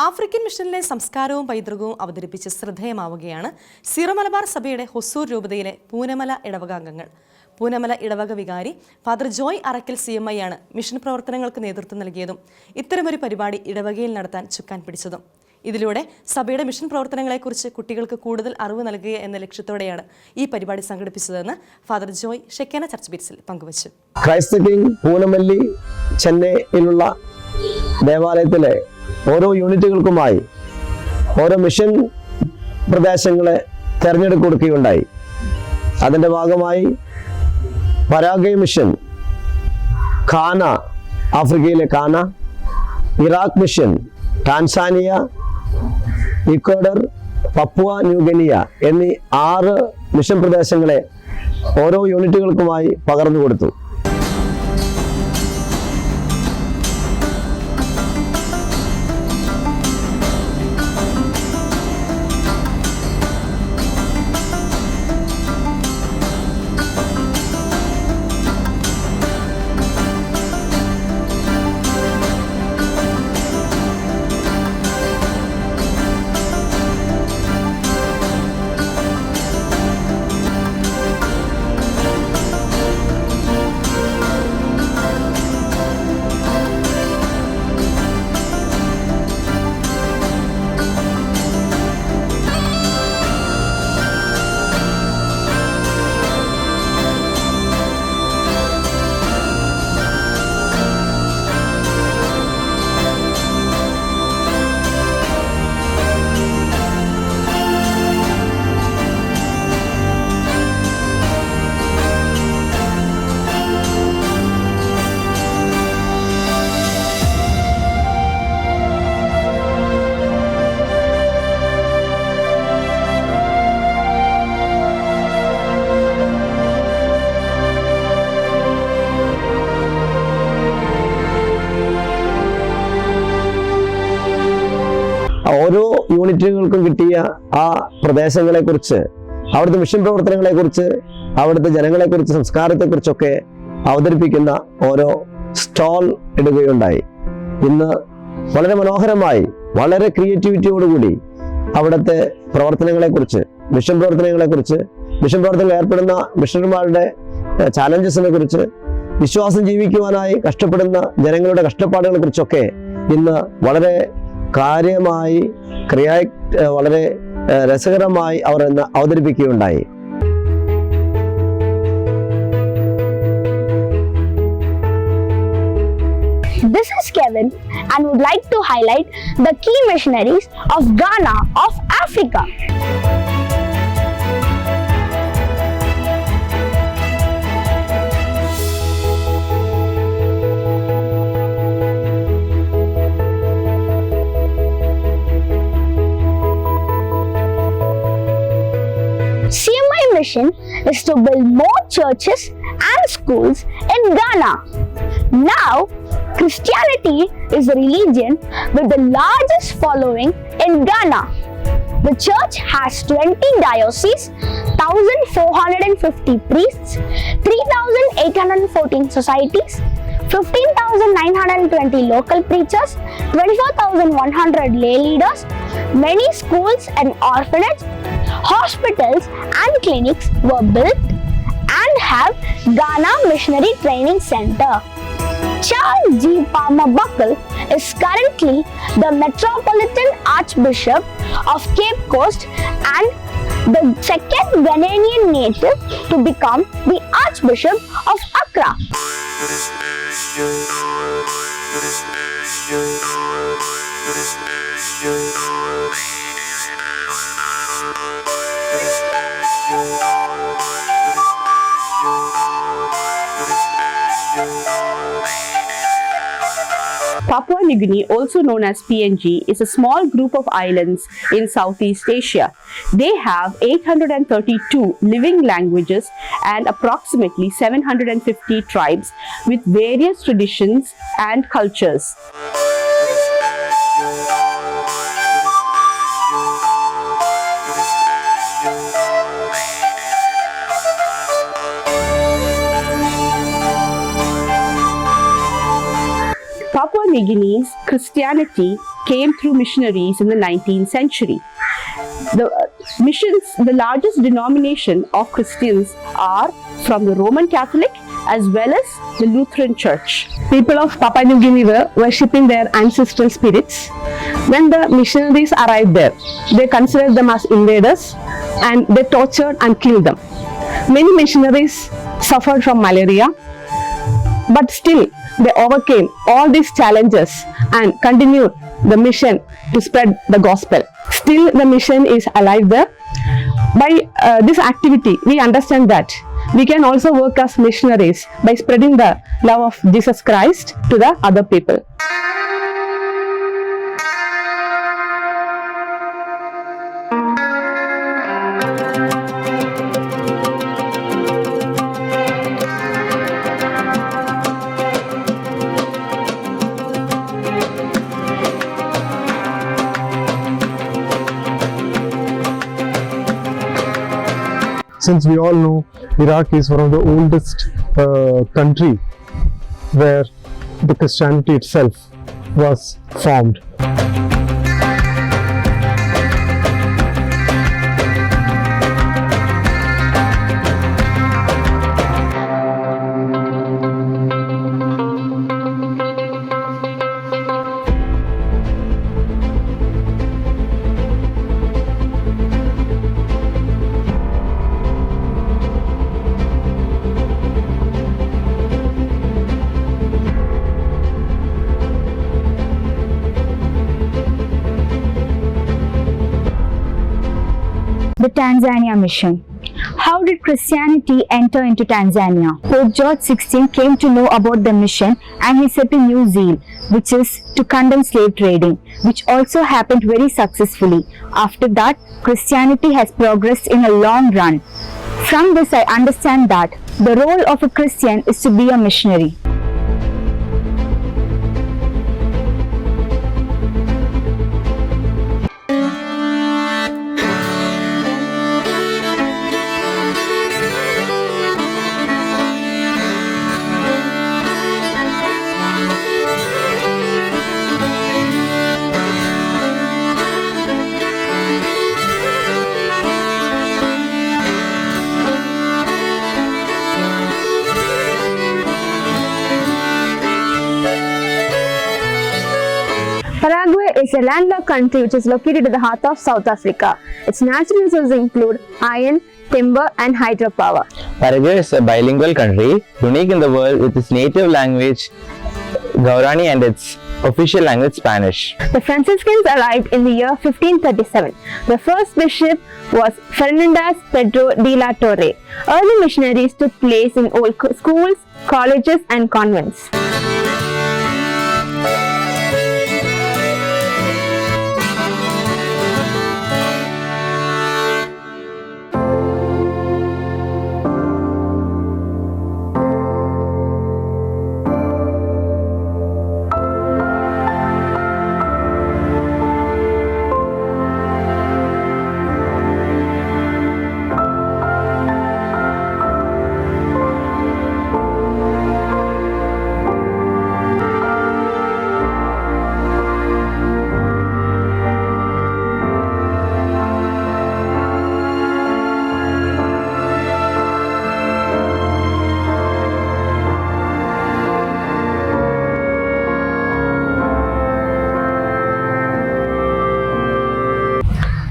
African മിഷനിലെ സംസ്കാരവും പൈതൃകവും അവതരിപ്പിച്ച് ശ്രദ്ധേയമാവുകയാണ് സീറോ മലബാർ സഭയുടെ ഹൊസൂർ രൂപതയിലെ പൂനമല ഇടവക അംഗങ്ങൾ. പൂനമല ഇടവക വികാരി ഫാദർ ജോയ് അറക്കൽ CMI ആണ് മിഷൻ പ്രവർത്തനങ്ങൾക്ക് നേതൃത്വം നൽകിയതും ഇത്തരമൊരു പരിപാടി ഇടവകയിൽ നടത്താൻ ചുക്കാൻ പിടിച്ചതും. ഇതിലൂടെ സഭയുടെ മിഷൻ പ്രവർത്തനങ്ങളെക്കുറിച്ച് കുട്ടികൾക്ക് കൂടുതൽ അറിവ് നൽകുക എന്ന ലക്ഷ്യത്തോടെയാണ് ഈ പരിപാടി സംഘടിപ്പിച്ചതെന്ന് ഫാദർ ജോയ് ഷെക്കേന ചർച്ച് ബീറ്റ്സിൽ പങ്കുവച്ചു. ക്രൈസ്റ്റ് കിങ് പൂനമല്ലി ചെന്നൈയിലുള്ള ദേവാലയത്തിലെ ഓരോ യൂണിറ്റുകൾക്കുമായി ഓരോ മിഷൻ പ്രദേശങ്ങളെ തെരഞ്ഞെടുപ്പ് കൊടുക്കുകയുണ്ടായി. അതിൻ്റെ ഭാഗമായി പരാഗ്വേ മിഷൻ, ഘാന, ആഫ്രിക്കയിലെ Ghana, Iraq mission, Tanzania, Ecuador, Papua New Guinea എന്നീ 6 മിഷൻ പ്രദേശങ്ങളെ ഓരോ യൂണിറ്റുകൾക്കുമായി പകർന്നു കൊടുത്തു. ഓരോ യൂണിറ്റുകൾക്കും കിട്ടിയ ആ പ്രദേശങ്ങളെക്കുറിച്ച്, അവിടുത്തെ മിഷൻ പ്രവർത്തനങ്ങളെക്കുറിച്ച്, അവിടുത്തെ ജനങ്ങളെക്കുറിച്ച്, സംസ്കാരത്തെക്കുറിച്ചൊക്കെ അവതരിപ്പിക്കുന്ന ഓരോ സ്റ്റാൾ ഇടുകയുണ്ടായി. ഇന്ന് വളരെ മനോഹരമായി, വളരെ ക്രിയേറ്റിവിറ്റിയോടുകൂടി അവിടുത്തെ പ്രവർത്തനങ്ങളെക്കുറിച്ച്, മിഷൻ പ്രവർത്തനങ്ങൾ ഏർപ്പെടുന്ന മിഷണറിമാരുടെ ചാലഞ്ചസിനെ കുറിച്ച്, വിശ്വാസം ജീവിക്കുവാനായി കഷ്ടപ്പെടുന്ന ജനങ്ങളുടെ കഷ്ടപ്പാടുകളെ കുറിച്ചൊക്കെ ഇന്ന് വളരെ കാര്യമായി, വളരെ രസകരമായി അവർ ഇന്ന് അവതരിപ്പിക്കുകയുണ്ടായി. This is Kevin and would like to highlight the key missionaries of Ghana of Africa. CMI mission is to build more churches and schools in Ghana. Now, Christianity is the religion with the largest following in Ghana. The church has 20 dioceses, 1,450 priests, 3,814 societies, 15,920 local preachers, 24,100 lay leaders, many schools and orphanages, hospitals and clinics were built and have Ghana Missionary Training Center. Charles G. Palmer Buckle is currently the Metropolitan Archbishop of Cape Coast and the second Ghanaian native to become the Archbishop of Accra. Papua New Guinea, also known as PNG, is a small group of islands in Southeast Asia. They have 832 living languages and approximately 750 tribes with various traditions and cultures. Papua New Guinea's Christianity came through missionaries in the 19th century. The largest denomination of Christians are from the Roman Catholic as well as the Lutheran Church. People of Papua New Guinea were worshipping their ancestral spirits. When the missionaries arrived there, they considered them as invaders and they tortured and killed them. Many missionaries suffered from malaria, but still they overcame all these challenges and continued the mission to spread the gospel. Still the mission is alive there. By this activity, we understand that we can also work as missionaries by spreading the love of Jesus Christ to the other people. Since we all know Iraq is one of the oldest country where the Christianity itself was formed. The Tanzania Mission. How did Christianity enter into Tanzania? Pope George XVI came to know about the mission and he set a new zeal, which is to condemn slave trading, which also happened very successfully. After that, Christianity has progressed in a long run. From this, I understand that the role of a Christian is to be a missionary. Paraguay is a landlocked country which is located at the heart of South Africa. Its natural resources include iron, timber and hydropower. Paraguay is a bilingual country, unique in the world with its native language Guarani and its official language Spanish. The Franciscans arrived in the year 1537. The first bishop was Fernandez Pedro de la Torre. Early missionaries took place in old schools, colleges and convents.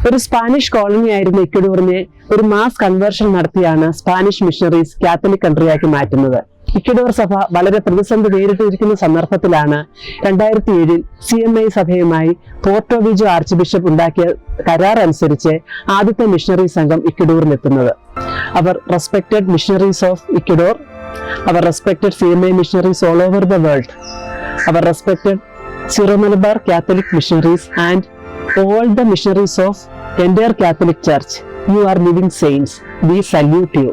ഒരു Spanish colony ആയിരുന്ന ഇക്വഡോറിനെ ഒരു mass conversion നടത്തിയാണ് Spanish missionaries Catholic കൺട്രിയാക്കി മാറ്റുന്നത്. Ecuador സഭ വളരെ പ്രതിസന്ധി നേരിട്ടിരിക്കുന്ന സന്ദർഭത്തിലാണ് 2007 CMI സഭയുമായി പോർട്ടോവിജോ ആർച്ച് ബിഷപ്പ് ഉണ്ടാക്കിയ കരാർ അനുസരിച്ച് ആദ്യത്തെ മിഷണറി സംഘം ഇക്വഡോറിലെത്തുന്നത്. അവർ റെസ്പെക്റ്റഡ് മിഷണറീസ് ഓഫ് ഇക്വഡോർ, അവർ respected CMI missionaries all over the world, അവർ respected Syro Malabar Catholic missionaries and all the missionaries of entire Catholic Church. You are living saints. We salute you.